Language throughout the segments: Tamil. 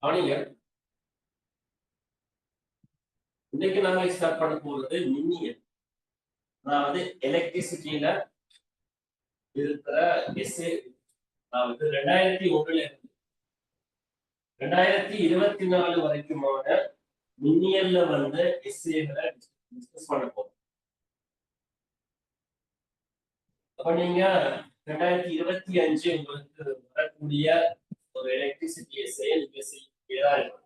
கவனிங்க. இன்னைக்கு நாம ஸ்டார்ட் பண்ண போறது மின்னியல், அதாவது எலக்ட்ரிசிட்டியில இருக்கிற எஸ்ஏ. அதாவது 2001 இருந்து 2024 வரைக்குமான மின்னியல்ல வந்து எஸ்ஏகளை டிஸ்கஸ் பண்ண போறோம். அப்ப நீங்க 2025 உங்களுக்கு வரக்கூடிய ஒரு எலக்ட்ரிசிட்டி எஸ்ஏ நீங்க செய்யக்கூடியதா இருக்கும்.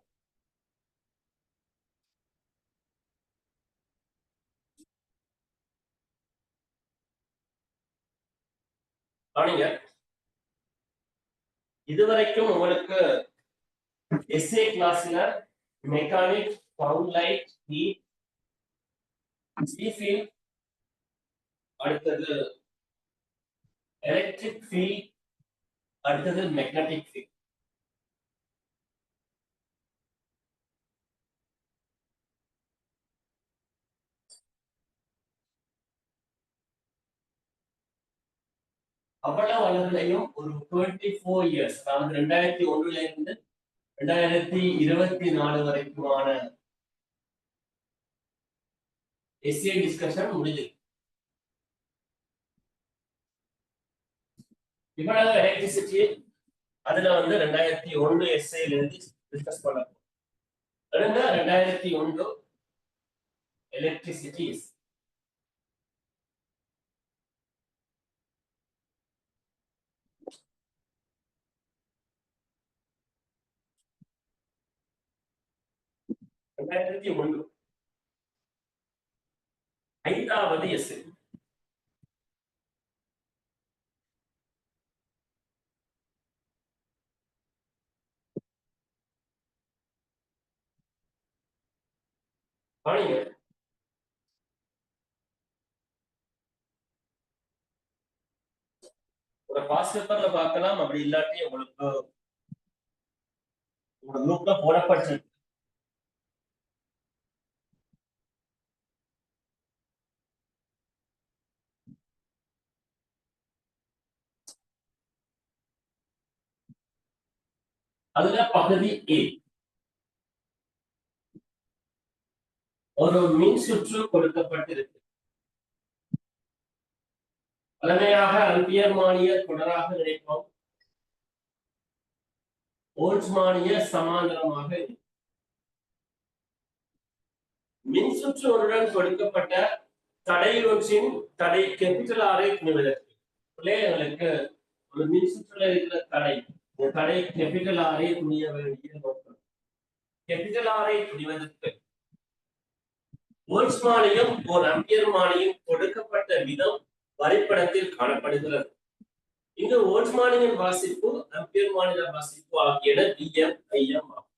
கவனிங்க, இதுவரைக்கும் உங்களுக்கு எஸ்ஏ கிளாஸ்ல mechanic, sound light, heat, field, அடுத்தது எலக்ட்ரிக் ஃபீல்ட், அடுத்தது மேக்னெட்டிக் ஃபீல்ட். அவ்வளவு அளவுலையும் ஒரு 24 இயர்ஸ், அதாவது 2001 இருந்து 2024 வரைக்குமான எஸ்ஏ டிஸ்கஷன் முடிஞ்சது. இவ்வளவு எலக்ட்ரிசிட்டி அதுல வந்து 2001 எஸ்ஏல இருந்து டிஸ்கஸ் பண்ண போறோம். 2001 எலக்ட்ரிசிட்டிஸ். ஐந்தாவது எஸ்ஏ. கவனிங்க, ஒரு பாஸ்ட் பேப்பர்ல பார்க்கலாம், அப்படி இல்லாட்டி உங்களுக்கு உங்க குரூப்ல போடப்பட்டிருக்கு. அதுல பகுதி ஏ, ஒரு மின் சுற்று கொடுக்கப்பட்டிருக்கு. பழமையாக அம்பியர்மானிய தொடராக நினைப்போம், போல்ட்ஸ்மானிய சமாந்தரமாக இருக்கும். மின் சுற்று ஒன்றுடன் கொடுக்கப்பட்ட தடை ஒன்றின் தடை கேபிட்டல் ஆரை துணிவதற்கு பிள்ளைகளுக்கு ஒரு மின் சுற்றுல இருக்கிற தடை, இந்த தடை கேபிட்டல் ஆரை துணிய வேண்டிய நோக்கம். கேபிட்டல் ஆரை துணிவதற்கு போல்ட்ஸ்மானியம் ஒரு அம்பியர்மானியம் கொடுக்கப்பட்ட விதம் வரைபடத்தில் காணப்படுகிறது. இங்கு போல்ட்ஸ்மானியின் வாசிப்பு அம்பியர்மானிய வாசிப்பு ஆகியன Vm Im ஆகும்.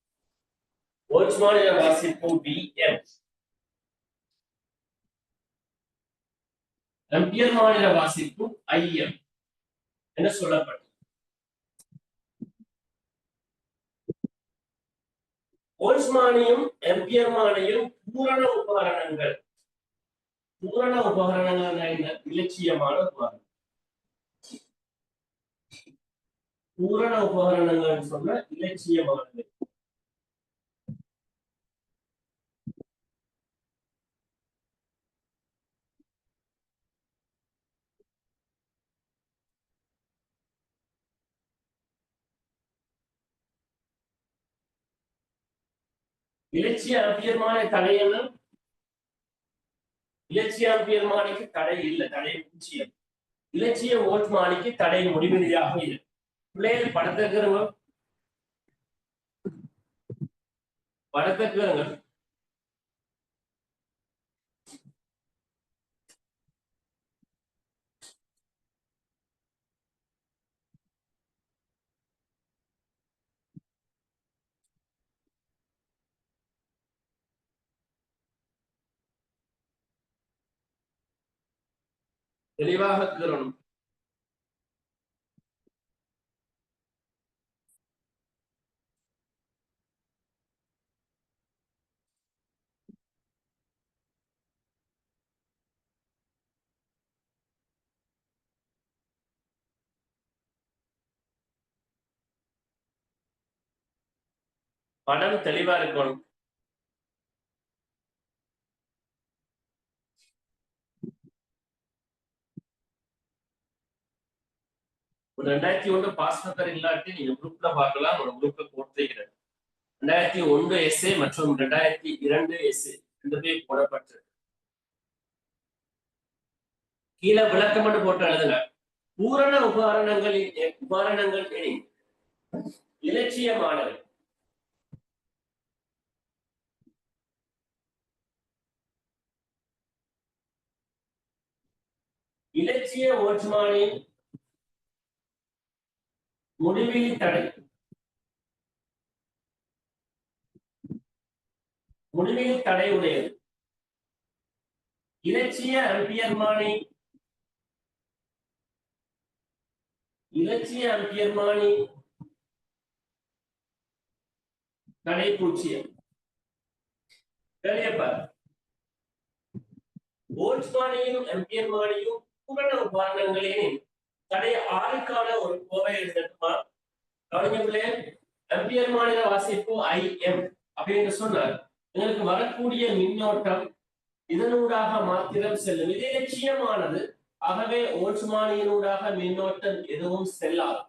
போல்ட்ஸ்மானிய வாசிப்பு Vm, அம்பியர்மானிய வாசிப்பு Im என சொல்லப்பட்டது. போல்ட்ஸ்மானியும் அம்பியர்மானியும் பூரண உபகரணங்கள். பூரண உபகரணங்கள் என்ன? இலட்சியமான உபகரணம். பூரண உபகரணங்கள் சொன்ன இலட்சியமானது. இலட்சிய அம்பியர்மான தடை என்ன? இலட்சிய அம்பியர்மானிக்கு தடை இல்லை, தடை பூஜ்ஜியம். இலட்சிய வோல்ட்மானிக்கு தடை முடிவெளியாக இருக்கு. பிள்ளைகள் படத்துக்குறவங்க படத்துக்குறவங்க தெளிவாக கூறணும். படம் தெளிவா இருக்கணும். ஒரு 2001 பாஸ் பேப்பர் இல்லாட்டி நீங்க குரூப்ல பார்க்கலாம். ஒரு குரூப்ல போட்டிருக்கிறேன். 2001 எஸ்ஏ மற்றும் 2002 எஸ்ஏ ரெண்டுமே போடப்பட்டு கீழே விளக்கம் மட்டும் போட்டு எழுதுங்க. பூரண உபகரணங்கள் எனின் இலட்சியமானவை. இலட்சிய ஓட்மானின் முடிவிலி தடை உடையது. இலட்சிய அம்பியர்மானி தடை பூச்சியம். ஓட்ஸ்மானியும் அம்பியர்மானியும் பூரண உபகரணங்களின் தடை 6க்கான ஒரு கோவை எழுதட்டுமா? கவனிங்களே, அம்பியர்மானின வாசிப்பு IM அப்படின்னு சொன்னார். எங்களுக்கு வரக்கூடிய மின்னோட்டம் இதனூடாக மாத்திரம் செல்லும். இது இலட்சியமானது. ஆகவே ஓட்ஸ்மானியினூடாக மின்னோட்டம் எதுவும் செல்லாது.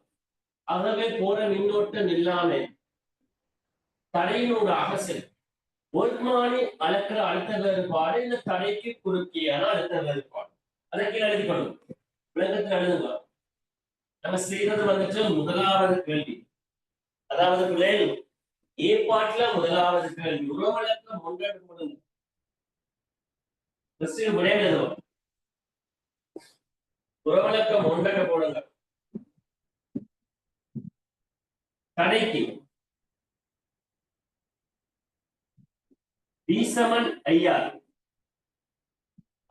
ஆகவே போற மின்னோட்டம் இல்லாம தடையினூடாக செல்லும். ஓட்மானி அளக்கிற அழுத்த வேறுபாடு இந்த தடைக்கு குறுக்கியான அழுத்த வேறுபாடு. அதை கீழே எழுதிக்கணும். விளக்கத்தில் எழுதுங்க. நம்ம செய்யறது வந்துட்டு முதலாவது கேள்வி. அதாவது பிள்ளைகள் ஏ பாட்டுல முதலாவது கேள்வி உறவழக்கம் ஒன்றாக போடுங்க. விடை எழுதுவோம். உறவழக்கம் ஒன்றாக போடுங்க. தடைக்கு V சமன் IR.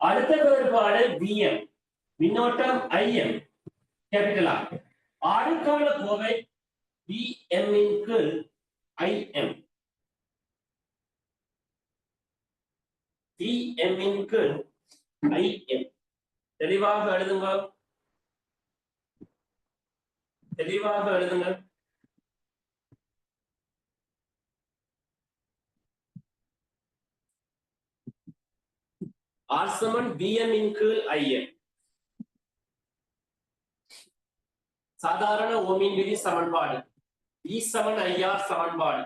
அடுத்த வேறுபாடு VM. மின்னோட்டம் IM கேபிட்டல் R. ஆறுக்கான கோவை VM இன் கீழ் IM. VM இன் கீழ் IM. தெளிவாக எழுதுங்க. R சமன் VM இன் கீழ் IM. சாதாரண ஓமின் விதி சமன்பாடு. V சமன் IR சமன்பாடு.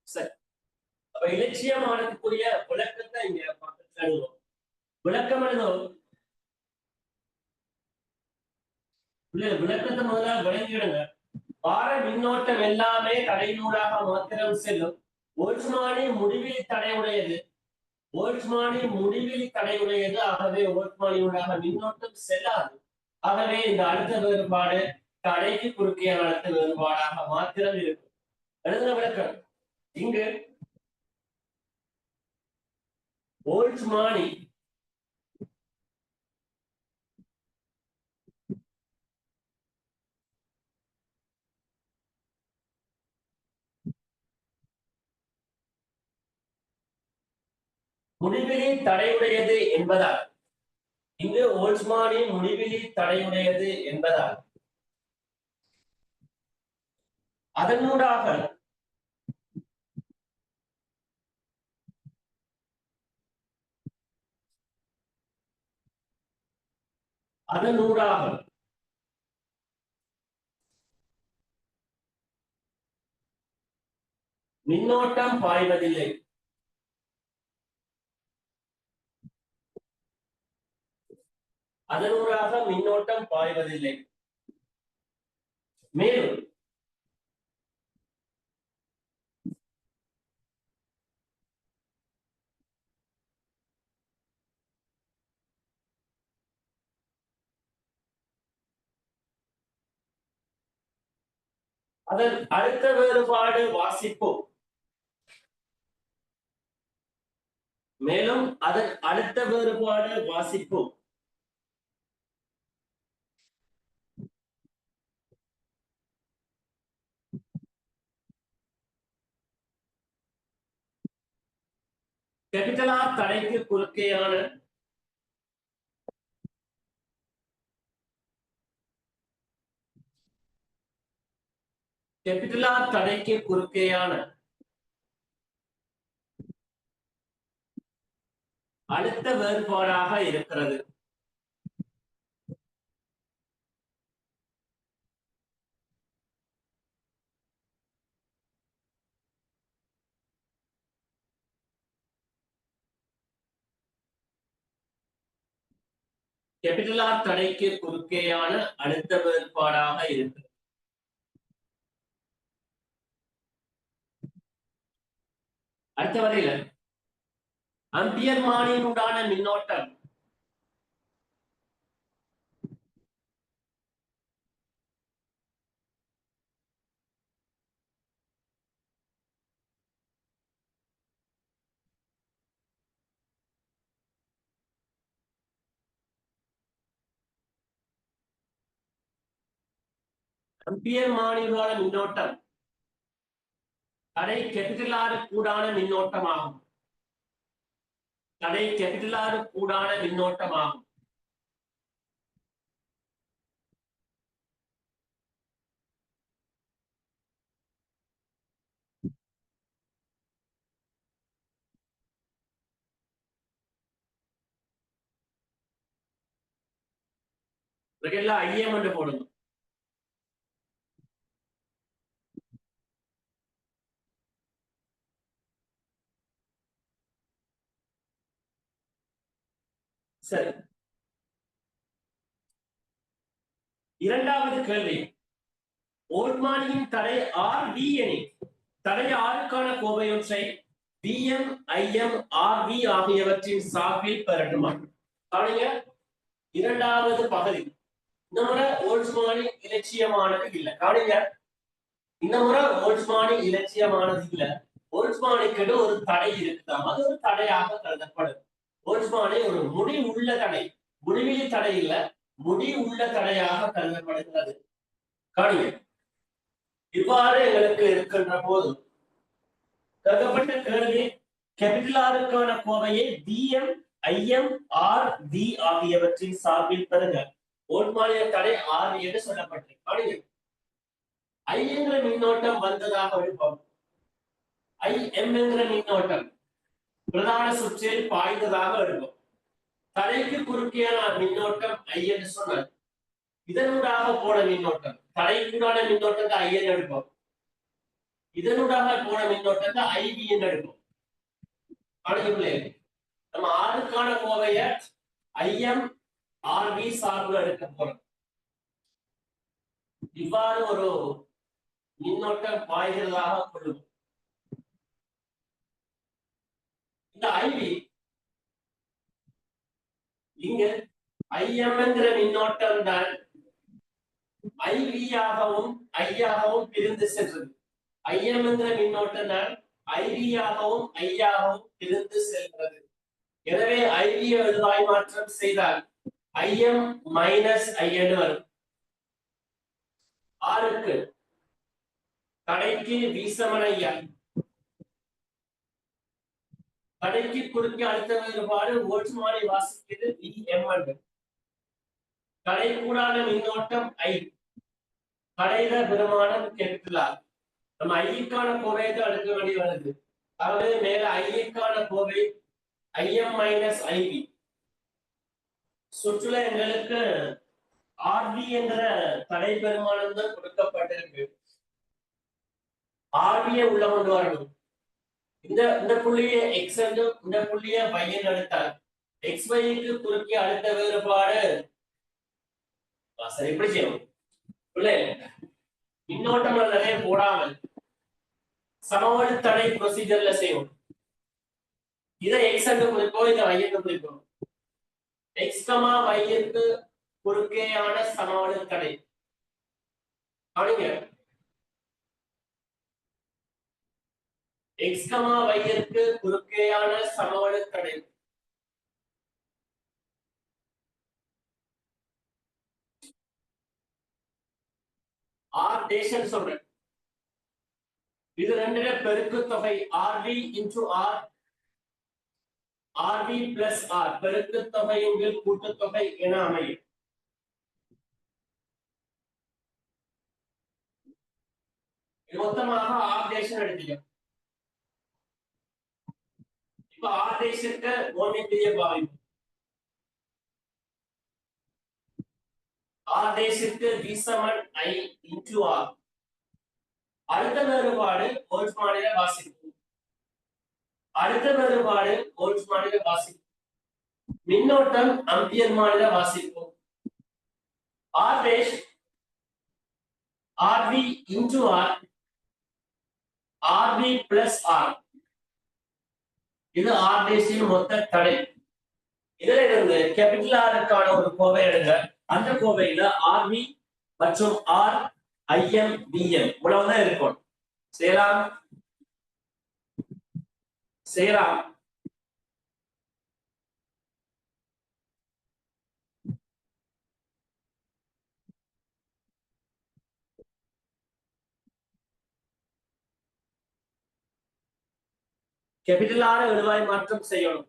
சரி, அப்ப இலட்சியமானதுக்குரிய விளக்கத்தை இங்க பக்கத்துல எழுதுவோம். விளக்கம் எழுதுவோம். விளக்கத்தை முதல்ல விளங்கிடுங்க. வார மின்னோட்டம் எல்லாமே தடையினூடாக மாத்திரம் செல்லும். ஓட்ஸ்மானி முடிவிலி தடையுடையது. ஆகவே ஓட்ஸ்மானியூடாக மின்னோட்டம் செல்லாது. ஆகவே இந்த அழுத்த வேறுபாடு தடைக்கு குறுக்கிய அழுத்த வேறுபாடாக மாத்திரம் இருக்கும். எழுதுன விளக்கம். இங்கு ஓல்ட்ஸ்மானி முடிவிலி தடையுடையது என்பதால் இங்கு ஓல்ட்ஸ்மானி முடிவிலி தடையுடையது என்பதால் அதனூடாக மின்னோட்டம் பாய்வதில்லை. மேலும் அதன் அடுத்த வேறுபாடு வாசிப்போம். கேபிட்டல் ஆர் தடைக்கு குறுக்கேயான கேபிட்டல் ஆர் தடைக்கு குறுக்கேயான அழுத்த வேறுபாடாக இருக்கிறது. கேபிட்டல் ஆர் தடைக்கு குறுக்கேயான அழுத்த வேறுபாடாக இருக்கிறது. அடுத்த வரையில அம்பியர்மானியினுடான மின்னோட்டம் அம்பியர்மானியினுடான மின்னோட்டம் தடை கேபிட்டல் ஆர் கூடான மின்னோட்டமாகும். தடை கேபிட்டல் ஆர் கூடான மின்னோட்டமாகும். இதெல்லாம் ஐஎம் என்று போடணும். சரி, இரண்டாவது கேள்வி, ஓல்ட்மானியின் தடை ஆர் வி எனில் தடை ஆருக்கான கோவையொன்றை Vm, Im, Rv ஆகியவற்றின் சார்பில் பெறட்டுமா? கவனிங்க, இரண்டாவது பகுதி. இந்த முறை ஓல்ட்மானி இலட்சியமானது இல்ல. கவனிங்க, இந்த முறை ஓல்ட்மானி இலட்சியமானது இல்ல. ஓல்ட்மானிக்கு ஒரு தடை இருக்குதாம், அது ஒரு தடையாக கருதப்படும். ஓல்ட்மானி ஒரு முடிவுள்ள தடை, முடிவிலி தடை இல்ல, முடிவுள்ள தடையாக கருதப்படுகிறது. கவனிங்க, இவ்வாறு எங்களுக்கு இருக்கின்ற போது கேட்கப்பட்ட கேள்வி, கேபிட்டல் ஆருக்கான கோவையை Vm, Im, Rv ஆகியவற்றின் சார்பில் பெறுக. ஓல்ட்மானிய தடை Rv என்று சொல்லப்பட்டிருக்கு. I என்கிற மின்னோட்டம் வந்ததாக விருப்பம், Im என்கிற மின்னோட்டம் பிரதான சுற்றில் பாய்ந்ததாக இருக்கும். தடைக்கு குறுக்கியான மின்னோட்டம் I என்று சொன்னால் இதனூடாக போன மின்னோட்டம், தடைக்குடான மின்னோட்டத்தை I என்று எடுப்போம், இதனூடாக போன மின்னோட்டத்தை IV என்று எடுப்போம். நம்ம ஆருக்கான கோவைய Im, Rv சார்பு எடுக்க போறோம். இவ்வாறு ஒரு மின்னோட்டம் பாய்கிறதாக கொள்ளும். இந்த IV இங்க Im என்கிற மின்னோட்டம் தான் IV ஆகவும் I ஆகவும் பிரிந்து சென்றது. Im என்கிற மின்னோட்டம் தான் IV ஆகவும் I ஆகவும் பிரிந்து செல்கிறது. எனவே IV எழுவாய் மாற்றம் செய்தால் Im மைனஸ் I என்று வரும். ஆருக்கு தடைக்கு V சமன் I, தடைக்கு குறுக்கே அழுத்த வேறுபாடு ஓல்ட்மானி வாசிக்கிறது Vm என்று. தடை கூடான மின்னோட்டம் I, தடைத பெருமானம் கேபிட்டல் R. நம்ம ஐக்கான கோவையை அடுக்க வேண்டி வருது. ஆகவே மேல ஐக்கான கோவை Im மைனஸ் IV. சுற்றுல எங்களுக்கு Rv என்ற தடை பெருமானம் தான் கொடுக்கப்பட்டிருக்கு. Rv உள்ள கொண்டு வரணும். இந்த புள்ளியை x என்றும் இந்த புள்ளியை y என்று எடுத்தால் xy க்கு குறுக்கே அழுத்த வேறுபாடு சரி இப்படி செய்யணும். மின்னோட்டம் நிறைய போடாமல் சமவெளி தடை ப்ரொசீஜர்ல செய்வோம். இதை x என்று குறிப்போம், இதை y என்று குறிப்போம். x, y க்கு குறுக்கேயான சமவெளி தடை. கவனிங்க, x, y க்கு குறுக்கேயான சமவெளி தடை R டேஷன் சொல்றேன். இது ரெண்டுல பெருக்கு தொகை Rv into R RV plus R பெருக்குத்தொகையின் கீழ் கூட்டுத்தொகை என அமையும். இது மொத்தமாக ஆர் டேஷன் எடுத்துக்கணும். இப்ப ஆர் டேஷனுக்கு ஓமியத்திய பாவிப்பு ஆர் டேஷனுக்கு v சமன் i into r. அடுத்த வேறுபாடு போல்ட்ஸ்மானில வாசிப்பு. அடுத்த வேறுபாடு போல்ட்ஸ்மானில வாசிப்பு. மின்னோட்டம் ஆம்பியர் மானில வாசிப்பு. r dash rv into r rv plus r. இது r டேஷின் மொத்த தடை. இதுல இருந்து கேபிட்டல் ஆருக்கான ஒரு கோவை எடுங்க. அந்த கோவையில rv மற்றும் r im bm இவ்வளவுதான் இருக்கும். செய்யலாம். கேபிட்டல் ஆர் எழுவாய் மாற்றம் செய்யணும்.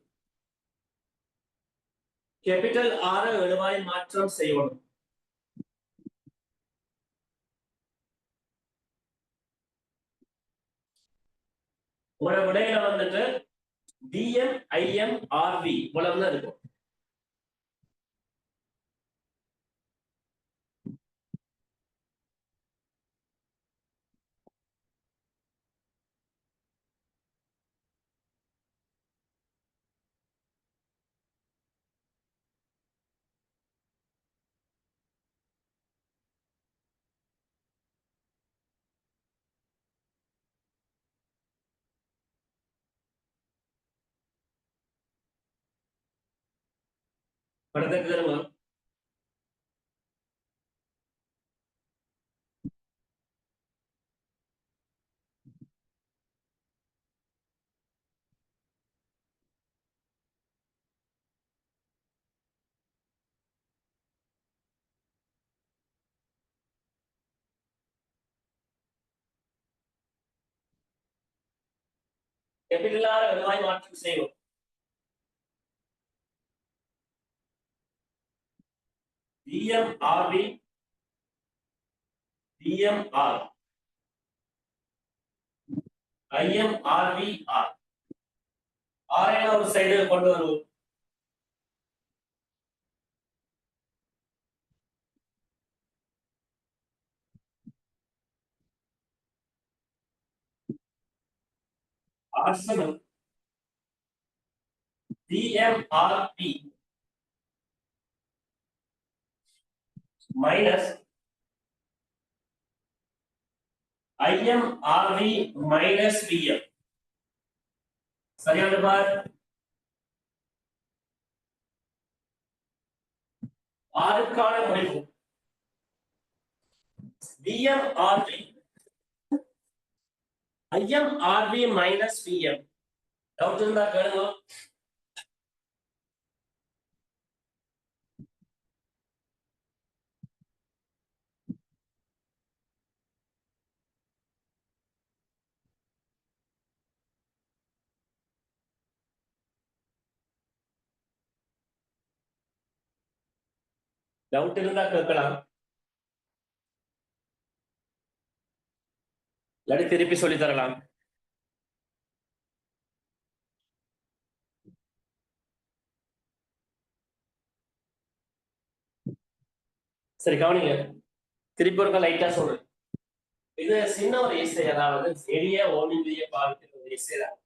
கேபிட்டல் ஆர் எழுவாய் மாற்றம் செய்யணும். ஒரு விடையில வந்துட்டு dm im rv இவ்வளவுதான் இருக்கும். படத்துக்கு தருமா? கேபிட்டல் ஆர் எழுவாய் மாற்றம் செய்வோம். dm rv dm r im rv r r என ஒரு சைடு கொண்டு வருவோம். r சமம் dm rv minus im rv minus vm. சரியான பார். ஆறுக்கான முடிவு dm rv im rv minus vm. Doubt இருந்தா கேளுங்க. டவுட் இருந்தா கேட்கலாம். இல்லாட்டி திருப்பி சொல்லி தரலாம். சரி கவனிங்க. திருப்பி ஒரு லைட்டா சொல்றேன். இது சின்ன ஒரு இசை, அதாவது எளிய ஓமிந்திய பாவிக்கிற ஒரு இசை தான்.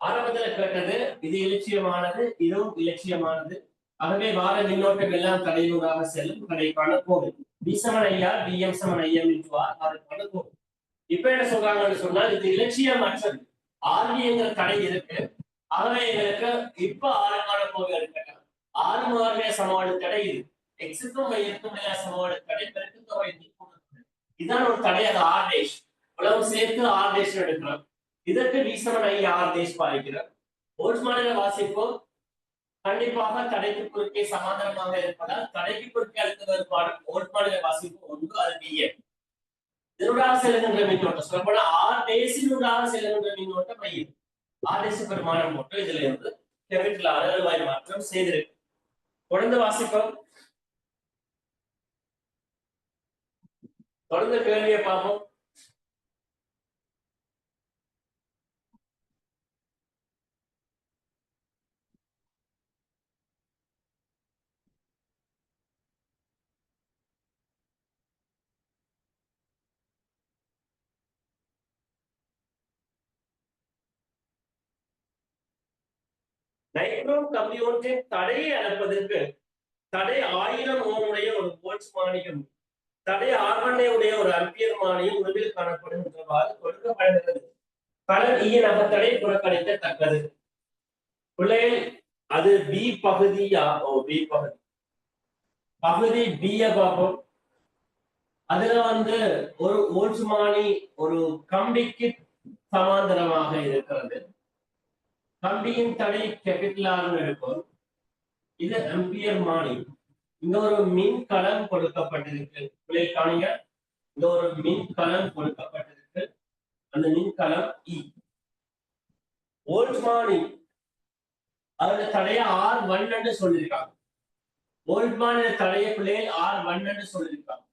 ஆரம்பத்துல கேட்டது இது இலட்சியமானது, இதுவும் இலட்சியமானது. ஆகவே வார மின்னோட்டம் எல்லாம் தடையூடாக செல்லும் கடைக்கான கோவில் பீசமனையா பிஎம் சமனையம் அதற்கான கோவில். இப்ப என்ன சொல்றாங்கன்னு சொன்னால் இது இலட்சியம் அற்றது. ஆர்வியங்கிற தடை இருக்கு. ஆகவே எங்களுக்கு இப்ப ஆறுக்கான கோவில் இருக்க ஆறு மாறுமே சமவாடு தடை இது. எக்ஸுக்கும் மையத்துக்கும் மேல சமவாடு தடை பெருக்கு தொகை இதான் ஒரு தடை. அது ஆர் டேஷ் உலகம் சேர்த்து ஆர் டேஷ் எடுக்கிறோம். இதற்கு வீசமனை ஆர் டேஷ் பாதிக்கிறோம். போல்ட்ஸ்மானில வாசிப்போம் கண்டிப்பாக தடைக்கு குறுக்கே சமாதானமாக இருப்பதால் தடைக்கு குறுக்கே அழுத்த வேறுபாடு போல்ட்ஸ்மானில வாசிப்பு ஒன்று. அது பிஎம் இதனூடாக செல்லுகின்ற மின்னோட்டம் சொல்லப்போனா ஆர் டேஸினூடாக செல்லுகின்ற மின்னோட்டம் மையம் ஆர் டேஸ் பெருமானம் போட்டு இதுல இருந்து கேபிட்டல் ஆர் மாற்றம் செய்திருக்கு. தொடர்ந்து வாசிப்போம். தொடர்ந்து கேள்வியை பார்ப்போம். நைட்ரோம் கம்பி ஒன்றின் தடையை அளப்பதற்கு தடை 1000 ஓம் உடைய ஒரு போல்ட்ஸ்மானியும் தடை R1 உடைய ஒரு அம்பியர் மானியும் உருவில் காணப்படுகின்றவாறு கொடுக்கப்படுகிறது. கலன் ஈய நகத்தடை புறக்கணிக்கத்தக்கது. பிள்ளைகள் அது பி பகுதியா? பி பகுதி பகுதி பிய பார்ப்போம். அதுல ஒரு போல்ட்ஸ்மானி ஒரு கம்பிக்கு சமாந்தரமாக இருக்கிறது. கம்பியின் தடை கேபிட்டல் இருக்கும். இது அம்பியர் மானி. இங்க ஒரு மின்கலம் கொடுக்கப்பட்டிருக்கு. காணுங்க, இங்க ஒரு மின்கலம் கொடுக்கப்பட்டிருக்கு. அந்த மின்கலம் இ. வோல்ட்மானி அதுல தடைய R1 என்று சொல்லியிருக்காங்க. வோல்ட்மானி தடைய பிள்ளைகள் R1 என்று சொல்லியிருக்காங்க.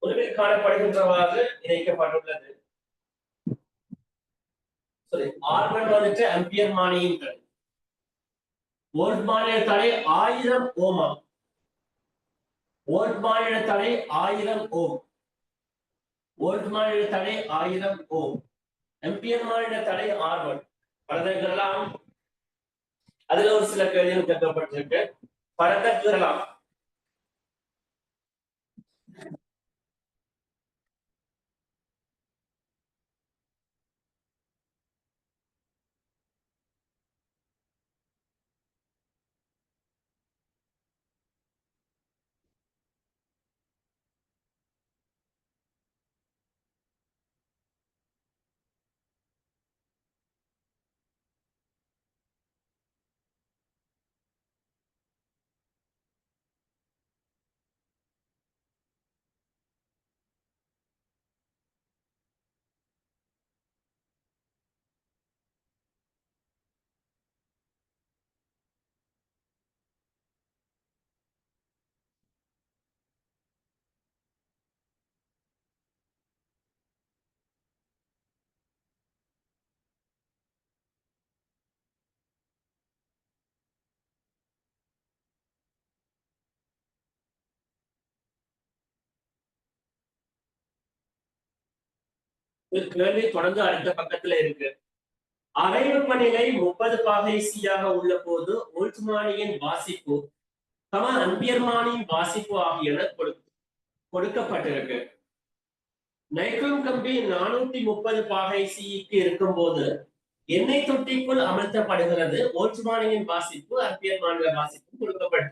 உருவில் காணப்படுகின்றவாறு இணைக்கப்பட்டுள்ளது. R1 அம்பியர் மானியின் தடை. வோல்ட்மானிய தடை 1000 ஓம். வோல்ட்மானிய தடை 1000 ஓம். வோல்ட்மானிய தடை 1000 ஓம். அம்பியர் மானிய தடை R1. படத்தைலாம் அதுல ஒரு சில கேள்விகள் கேட்கப்பட்டிருக்கு. படத்தை கீறலாம். கேள்வி தொடர்ந்து அடுத்த பக்கத்துல இருக்கு. அரைவெப்பநிலை 30 பாகை C-யாக உள்ள போது வோல்ட்மானியின் வாசிப்பு அம்பியர்மானியின் வாசிப்பு ஆகியன கொடுக்கப்பட்டிருக்கு. நைட்ரோம் கம்பி 430 பாகை C-க்கு இருக்கும் போது எண்ணெய் தொட்டிக்குள் அமர்த்தப்படுகிறது. வோல்ட்மானியின் வாசிப்பு அம்பியர்மானிய வாசிப்பு கொடுக்கப்பட்டு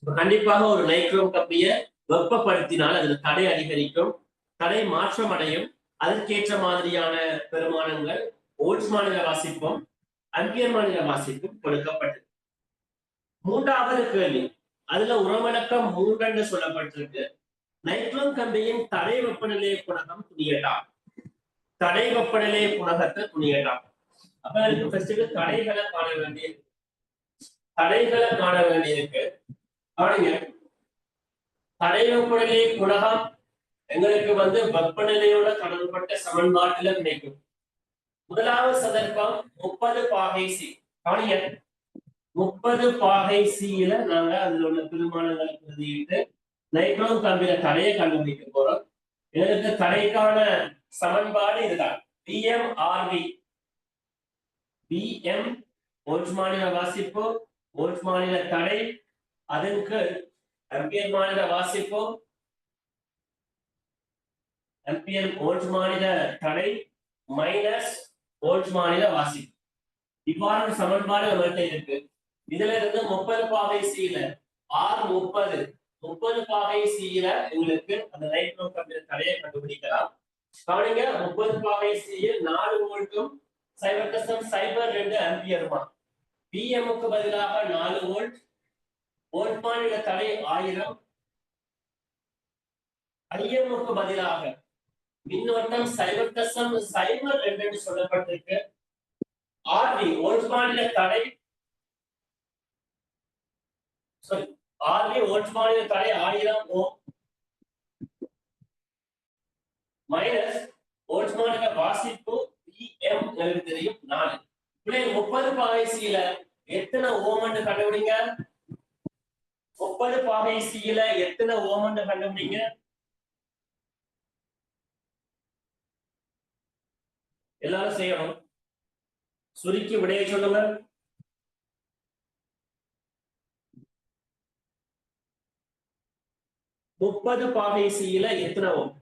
கண்டிப்பாக ஒரு நைட்ரோம் கம்பியை வெப்பப்படுத்தினால் அதில் தடை அதிகரிக்கும், தடை மாற்றம் அடையும். அதற்கேற்ற மாதிரியான பெருமானங்கள் வோல்ட்ஸ்மானிய வாசிப்பும் அம்பியர் மாநில வாசிப்பும் கொடுக்கப்பட்டது. மூன்றாவது கேள்வி, அதுல உரவிளக்கம் 3 என்று சொல்லப்பட்டிருக்கு. நைட்ரோம் கம்பியின் தடை வெப்பநிலை குணகம் துணியட்டா. தடை வெப்பநிலை குணகத்தை துணியட்டா. அப்ப அதுக்கு ஃபர்ஸ்ட் தடைகளை காண வேண்டியிருக்கு. தடைகளை காண வேண்டியிருக்கு. கவனிங்க, தடை வெப்பநிலை குணகம் எங்களுக்கு வெப்பநிலையோட தொடர்பட்ட சமன்பாட்டுல கிடைக்கும். முதலாவது சந்தர்ப்பம் 30 பாகை C. கவனிங்க, 30 பாகை C-ல நாங்க அதுல உள்ள பெருமானங்களை பிரதியிட்டு நைட்ரோம் கம்பியில தடையை கண்டுபிடிக்க போறோம். எங்களுக்கு தடைக்கான சமன்பாடு இதுதான். PMRV. PM வோல்ட்மானிய வாசிப்பு, வோல்ட்மானிய தடை, அதற்கு அம்பியர் மாநில வாசிப்பு, அம்பியர் வோல்ட்மானிய தடை மைனஸ் வோல்ட்மானிய வாசிப்பு. இவ்வாறு சமன்பாடு நம்மள்கிட்ட இருக்கு. இதுல இருந்து 30 பாகை C-ல R30 பாகை C-ல எங்களுக்கு அந்த நைட்ரோம் கம்பியில தடையை கண்டுபிடிக்கலாம். கவனிங்க, 30 பாகை C-ல் 4 வோல்ட்டும் 0.02 ஆம்பியருமா. PM-க்கு பதிலாக 4 வோல்ட், வோல்ட்மானிய தடை 1000, IM-க்கு பதிலாக மின்னோட்டம் 0.02 என்று சொல்லப்பட்டிருக்கு. ஆர்டி ஓல்ட்ஸ்மானிய தடை சாரி ஆர்டி ஓல்ட்ஸ்மானிய தடை 1000 ஓம் மைனஸ் ஓல்ட்ஸ்மானிய வாசிப்பு பிஎம் எனக்கு தெரியும் 4 பிள்ளை 30 பாகை சில எத்தனை ஓம்னு கண்டுபிடிங்க 30 பாகை சில எத்தனை ஓம்னு கண்டுபிடிங்க எல்லாரும் செய்யணும் சுருக்கி விடையை சொல்லுங்க 30 பாகை சில எத்தனை ஓம்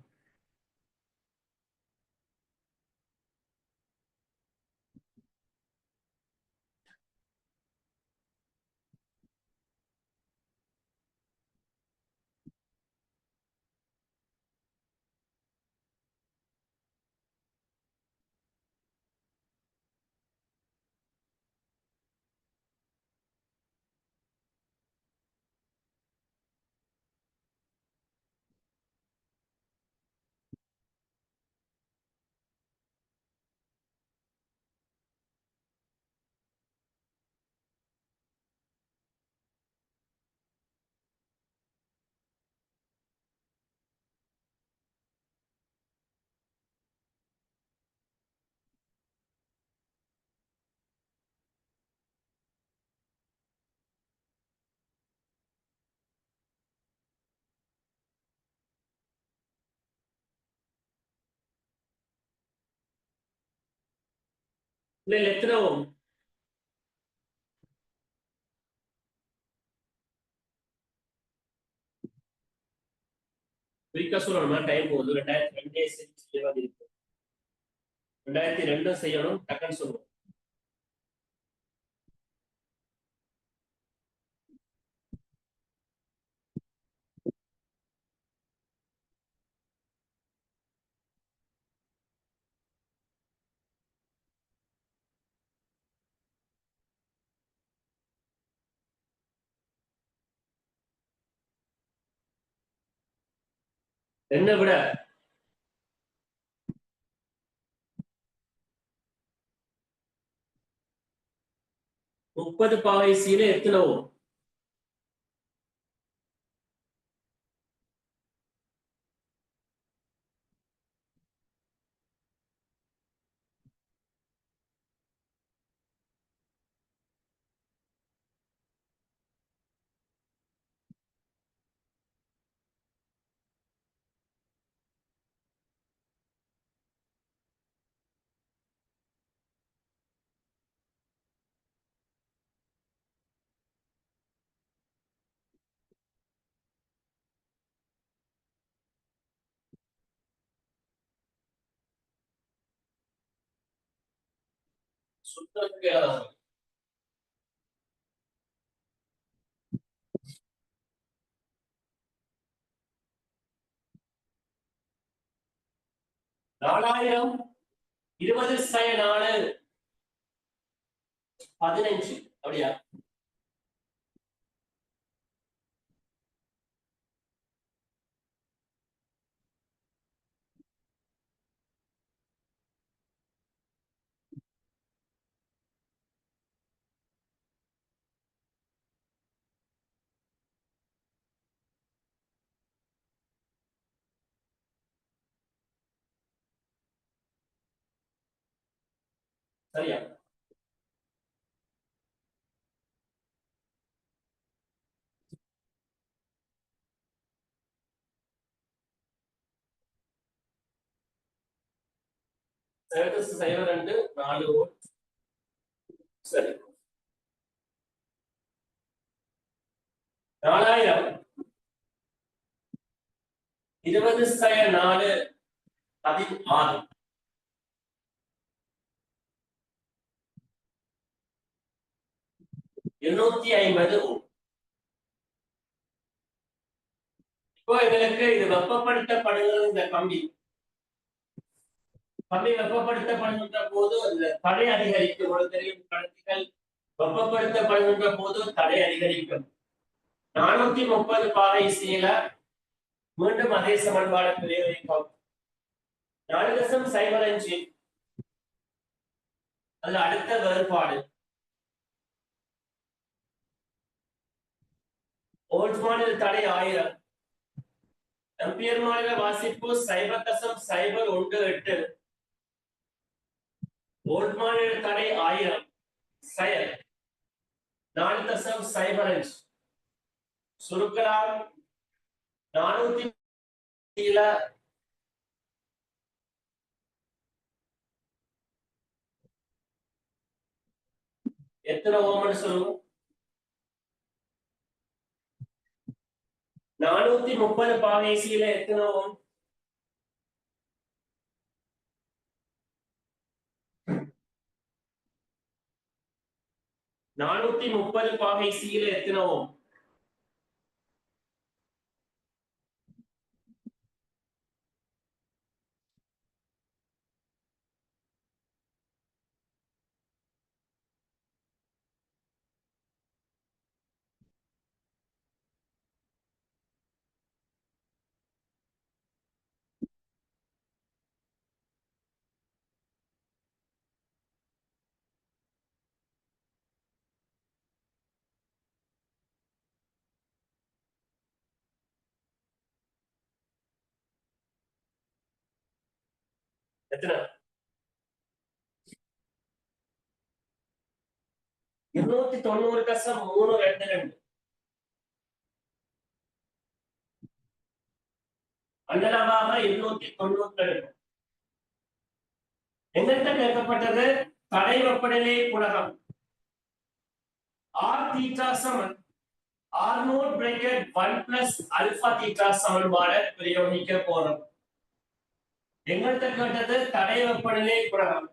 இல்ல எத்தனை ஓம் குயிக்கா சொல்லணுமா டைம் போகுது 2002 செய்ய இருக்கு 2002 செய்யணும் டக்குன்னு சொல்லுவோம் என்ன விட 30 பாகை சில எத்தனை ஓம் சுத்தத்துக்கு ஏதாவது 4000 20 சய 4 15 அப்படியா சரியா சைவ 2 4 ஓம் சரி 4000 20 சய 4 16 250 ஓம் இப்போ எங்களுக்கு இது வெப்பப்படுத்தப்படுகிறது இந்த கம்பி வெப்பப்படுத்தப்படுகின்ற போது அந்த தடை அதிகரிக்கும் உங்களுக்கு தெரியும் கடத்திகள் வெப்பப்படுத்தப்படுகின்ற போது தடை அதிகரிக்கும் 430 பாகை சீல மீண்டும் அதே சமன்பாடு பிரயோகிக்கும் 4.05 அதுல அடுத்த வேறுபாடு வோல்ட் மாநில தடை 1000, ஆம்பியர் மாநில வாசிப்பு 0.018, வோல்ட் மாநில தடை 1000, செயல் 4.05. சுருக்கலாம் 400 எத்தனை ஓம்னு சொல்லுவோம்? 430 பாகைசியில எத்தனை ஓம்? 430 பாகைசியில எத்தனை ஓம்? எத்தனை? 290.322. அண்டலமாக 292. எங்கிட்ட கேட்கப்பட்டது தடை வெப்பநிலை குணகம் ஆர் தீட்டா சமன் R nought bracket 1 plus alpha theta சமன்பாடு பிரயோகிக்க போறோம். எங்கிட்ட கேட்டது தடை வெப்பநிலை குணகம்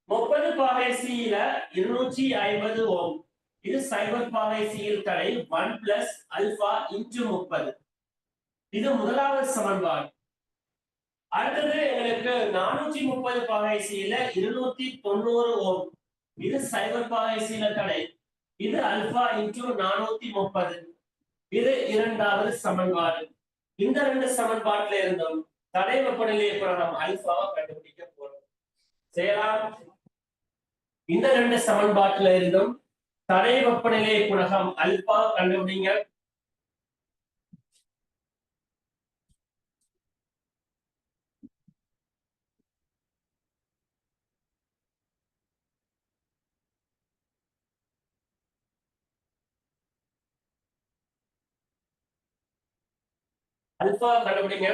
30 பாகைசியில 250 ஓம். இது சைபர் பாகைசியில் தடை 1 பிளஸ் அல்பா இன்டு 30. இது முதலாவது சமன்பாடு. அடுத்தது எங்களுக்கு 430 பாகைசியில 290 ஓம். இது சைபர் பாகைசியில தடை. இது அல்பா இன்டு 430. இது இரண்டாவது சமன்பாடு. இந்த ரெண்டு சமன்பாட்டில இருந்தும் தடை வெப்பநிலை குணகம் அல்பாவை கண்டுபிடிக்க போறோம். செய்யலாம். இந்த ரெண்டு சமன்பாட்டில இருந்தும் தடை வெப்பநிலை குணகம் அல்பா கண்டுபிடிங்க. அல்பா கண்டுபிடிங்க.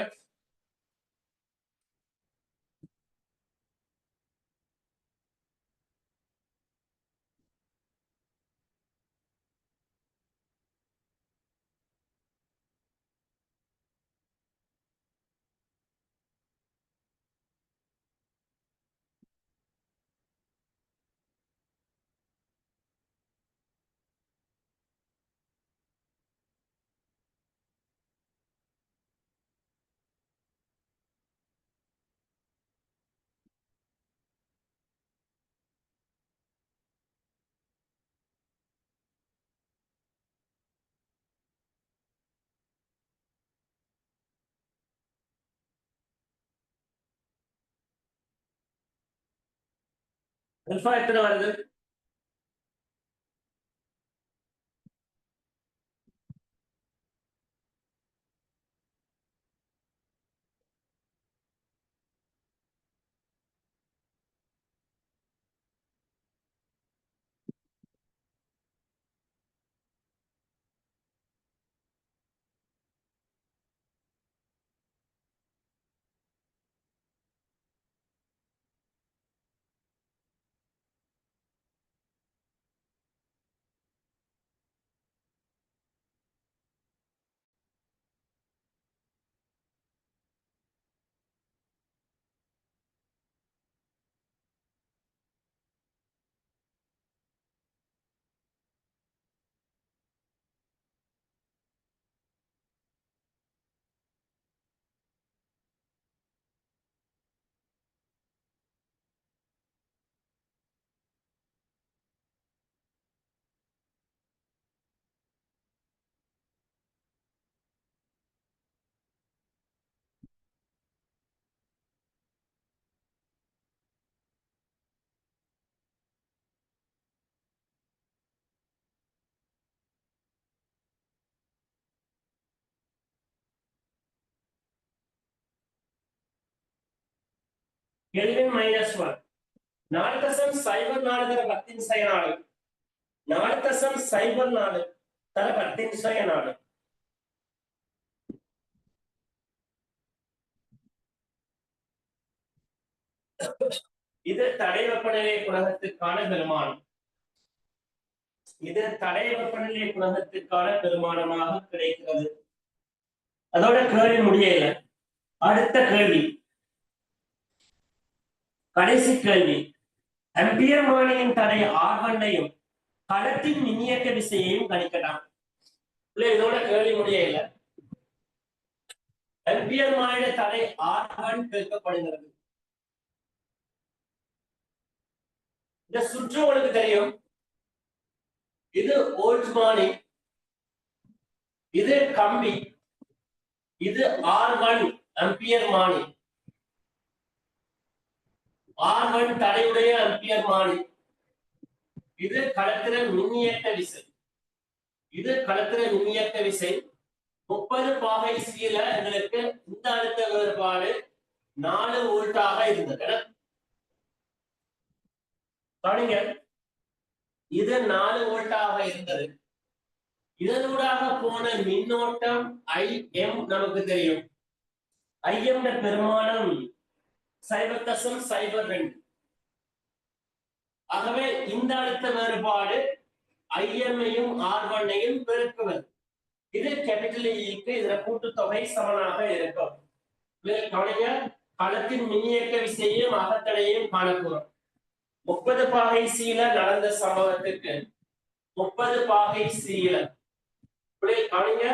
அல்பா எத்தனை வருது? கெல்வின் -1 4.04 தர 10 4.04 தர 10 இது தடை வெப்பநிலை குணகத்துக்கான பெருமானம். இது தடை வெப்பநிலை குணகத்துக்கான பெருமானமாக கிடைக்கிறது. அதோட கேள்வி முடியல. அடுத்த கேள்வி, கடைசி கேள்வி. ஆம்பியர் மானியின் தடை R1-ஐயும் களத்தின் மின்னியக்க விசையையும் கணிக்கலாம். இதோட கேள்வி முடியல. ஆம்பியர் மானிய தடை R1 கேட்கப்படுகிறது. இந்த சுற்று உங்களுக்கு தெரியும். இது வோல்ட்மானி, இது கம்பி, இது R1 ஆம்பியர் மானி. R1 தடையுடைய ஆம்பியர் மானி. இது களத்திறன் மின்னியக்க விசை. இது களத்திறன் மின்னியக்க விசை. 30 பாகை சீல எங்களுக்கு இந்த அழுத்த வேறுபாடு 4 வோல்ட்டாக இருந்தது. இது 4 வோல்ட்டாக இருந்தது. இதனூடாக போன மின்னோட்டம் IM நமக்கு தெரியும். IM பெருமானம் 0.02. ஆகவே இந்த அழுத்த வேறுபாடு IM-ஐயும் R1-ஐயும் பெருக்குவது. இது கேபிட்டல் E-க்கு இதுல கூட்டுத்தொகை சமனாக இருக்கும். கவனிங்க, களத்தின் மின்னியக்க விசையையும் அகத்தடையையும் காணக்கூடும். 30 பாகை சீல நடந்த சம்பவத்துக்கு 30 பாகை சீல கவனிங்க,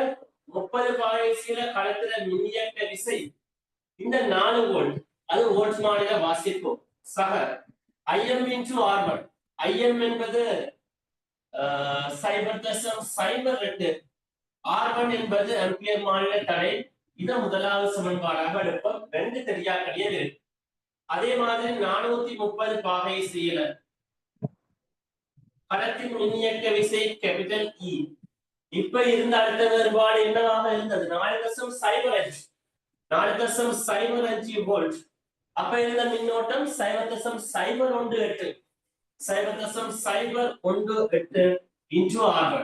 30 பாகை சீல களத்திறன் மின்னியக்க விசை இந்த 4 வோல்ட், அது வோல்ட்மானில வாசிப்போம். சக IM into R1. IM என்பது 0.02. R1 என்பது ஆம்பியர் மானில தடை. இதை முதலாவது சமன்பாடாக எடுப்போம். 2 தெரியாக்கடியே இருக்கு. அதே மாதிரி 430 பாகை சீல களத்தின் மின்னியக்க விசை கேபிட்டல் E. இப்ப இருந்த அழுத்த வேறுபாடு என்னவாக இருந்தது? 4.05 4.05 வோல்ட். அப்ப இருந்த மின்னோட்டம் 0.018 0.018 into R1.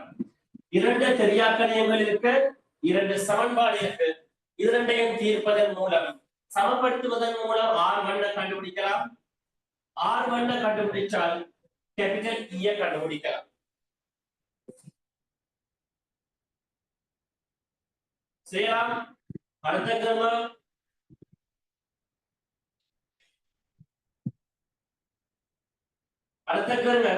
2 தெரியாக்கணியங்கள் இருக்கு, 2 சமன்பாடு இருக்கு. இது ரெண்டையும் தீர்ப்பதன் மூலம், சமப்படுத்துவதன் மூலம் R1 கண்டுபிடிக்கலாம். R1 கண்டுபிடிச்சால் கேபிட்டல் E கண்டுபிடிக்கலாம். செய்யலாம். அடுத்த கேள்வி,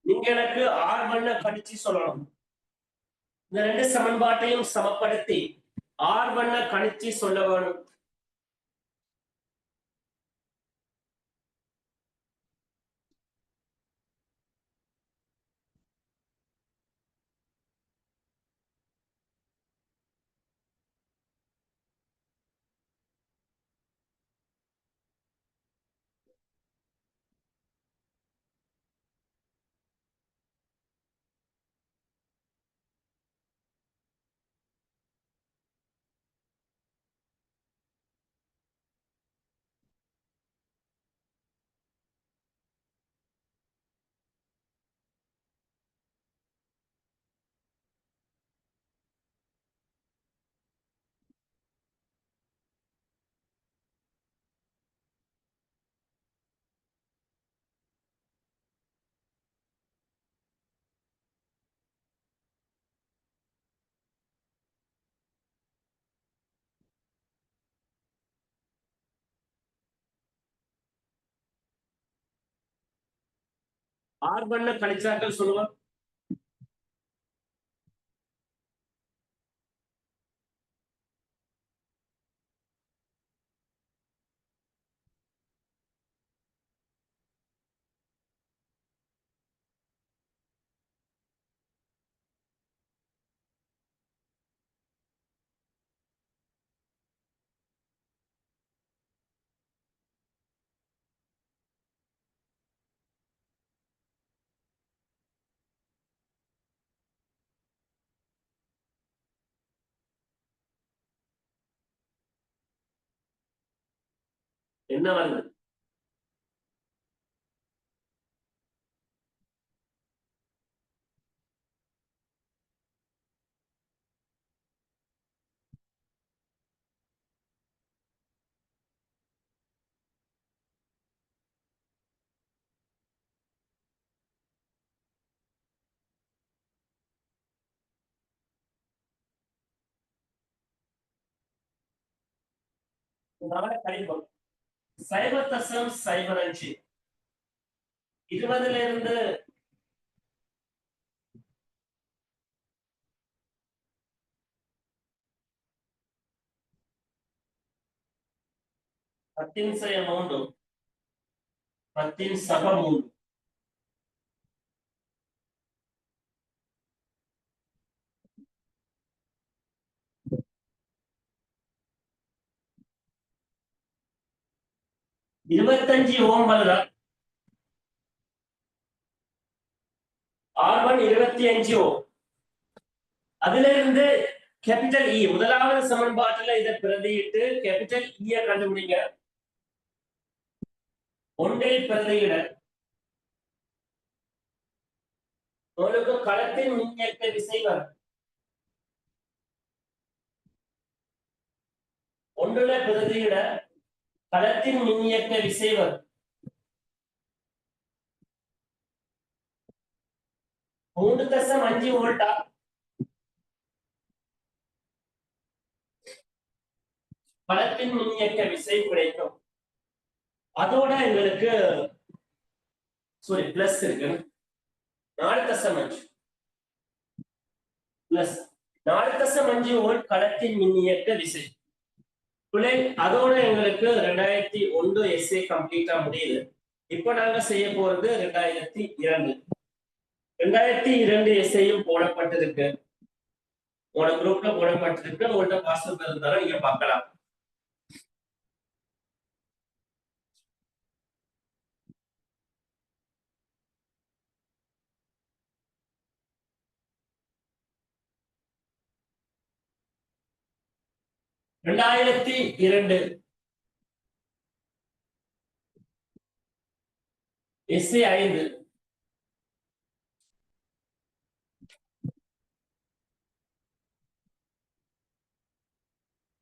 நீங்க எனக்கு R1 கணிச்சு சொல்லணும். இந்த 2 சமன்பாட்டையும் சமப்படுத்தி R1 கணிச்சு சொல்ல வேணும். R1 கணிச்சாக்கள் சொல்லுவோம். என்ன வருது? கழிப்போம். 0.05 20ல இருந்து 10/3 10/3 25 ஓம் வருதா? R1 25 ஓம். அதுல இருந்து கேபிட்டல் இ முதலாவது சமன்பாட்டுல இதை பிரதியிட்டு கேபிட்டல் இ கண்டுபிடிங்க. ஒன்றில் பிரதியிட உங்களுக்கு களத்தின் மின்னியக்க விசை வரும். ஒன்றுல பிரதியிட களத்தின் மின்னியக்க விசை வரும். 3.5 வோல்ட்டா? களத்தின் மின்னியக்க விசை கிடைக்கும். அதோட எங்களுக்கு பிளஸ் இருக்கு. 4.5 பிளஸ் 4.5 வோல்ட் களத்தின் மின்னியக்க விசை. அதோட எங்களுக்கு 2001 எஸ்ஏ கம்ப்ளீட்டா முடியுது. இப்ப நாங்க செய்ய போறது 2002. 2002 எஸ்ஏயும் போடப்பட்டிருக்கு. உங்களோட குரூப்ல போடப்பட்டிருக்கு. உங்கள்ட்ட பாஸ்வேர்ட் இருந்தாலும் நீங்க பார்க்கலாம். எஸ்ஏ 5